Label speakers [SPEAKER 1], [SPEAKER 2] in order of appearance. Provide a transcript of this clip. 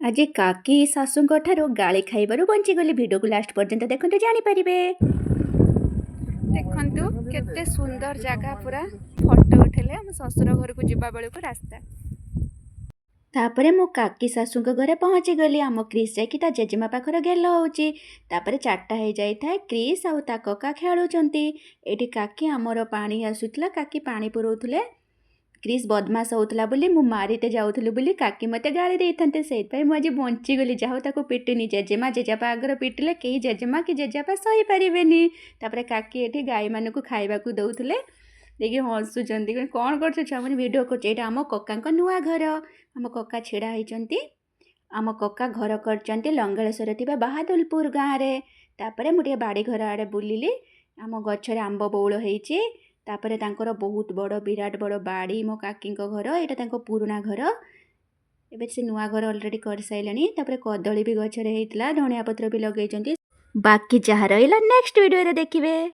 [SPEAKER 1] आज काकी शाशुଙ୍କ ଠାରୁ ଗାଳି ଖାଇବାରୁ ବଞ୍ଚିଗଲି। ଭିଡ଼ିଓକୁ ଲାଷ୍ଟ ପର୍ଯ୍ୟନ୍ତ ଦେଖନ୍ତୁ ଜାଣିପାରିବେ। ଦେଖନ୍ତୁ କେତେ ସୁନ୍ଦର ଜାଗା, ପୁରା ଫଟୋ ଉଠେଇଲେ ଆମ ଶ୍ୱଶୁର ଘରକୁ ଯିବା ବେଳକୁ ରାସ୍ତା। ତାପରେ ମୁଁ କାକି ଶାଶୁଙ୍କ ଘରେ ପହଞ୍ଚିଗଲି। ଆମ କ୍ରିସ୍ ଯାଇକି ତା ଜେଜେମା ପାଖରେ ଗେଲ ହେଉଛି। ତାପରେ 4ଟା ହେଇଯାଇଥାଏ। କ୍ରିସ୍ ଆଉ ତା କକା ଖେଳୁଛନ୍ତି। ଏଠି କାକି ଆମର ପାଣି ଆସୁଥିଲା, କାକି ପାଣି ପୁରଉଥିଲେ। କ୍ରିସ୍ ବଦମାସ ହେଉଥିଲା ବୋଲି ମୁଁ ମାରିତେ ଯାଉଥିଲି ବୋଲି କାକି ମୋତେ ଗାଳି ଦେଇଥାନ୍ତେ। ସେଇଥିପାଇଁ ମୁଁ ଆଜି ବଞ୍ଚିଗଲି। ଯାହା ହଉ ତାକୁ ପିଟିନି। ଜେଜେମା ଜେଜେବାପା ଆଗରେ ପିଟିଲେ କେହି ଜେଜେମା କି ଜେଜେବାପା ସହିପାରିବେନି। ତାପରେ କାକି ଏଠି ଗାଈମାନଙ୍କୁ ଖାଇବାକୁ ଦେଉଥିଲେ। ଦେଇକି ହସୁଛନ୍ତି, କ'ଣ କରୁଛ ଛୁଆମାନେ? ଭିଡ଼ିଓ କରୁଛି। ଏଇଟା ଆମ କକାଙ୍କ ନୂଆ ଘର। ଆମ କକା ଛିଡ଼ା ହେଇଛନ୍ତି। ଆମ କକା ଘର କରିଛନ୍ତି ଲଙ୍ଗଳେଶ୍ୱର ଥିବା ବାହାଦୁଲପୁର ଗାଁରେ। ତାପରେ ମୁଁ ଟିକେ ବାଡ଼ି ଘର ଆଡ଼େ ବୁଲିଲି। ଆମ ଗଛରେ ଆମ୍ବ ବଉଳ ହେଇଛି। ତାପରେ ତାଙ୍କର ବହୁତ ବଡ଼, ବିରାଟ ବଡ଼ ବାଡ଼ି। ମୋ କାକିଙ୍କ ଘର ଏଇଟା ତାଙ୍କ ପୁରୁଣା ଘର। ଏବେ ସେ ନୂଆ ଘର ଅଲରେଡ଼ି କରିସାରିଲେଣି। ତାପରେ କଦଳୀ ବି ଗଛରେ ହେଇଥିଲା, ଧଣିଆ ପତ୍ର ବି ଲଗେଇଛନ୍ତି। ବାକି ଯାହା ରହିଲା ନେକ୍ସଟ ଭିଡ଼ିଓରେ ଦେଖିବେ।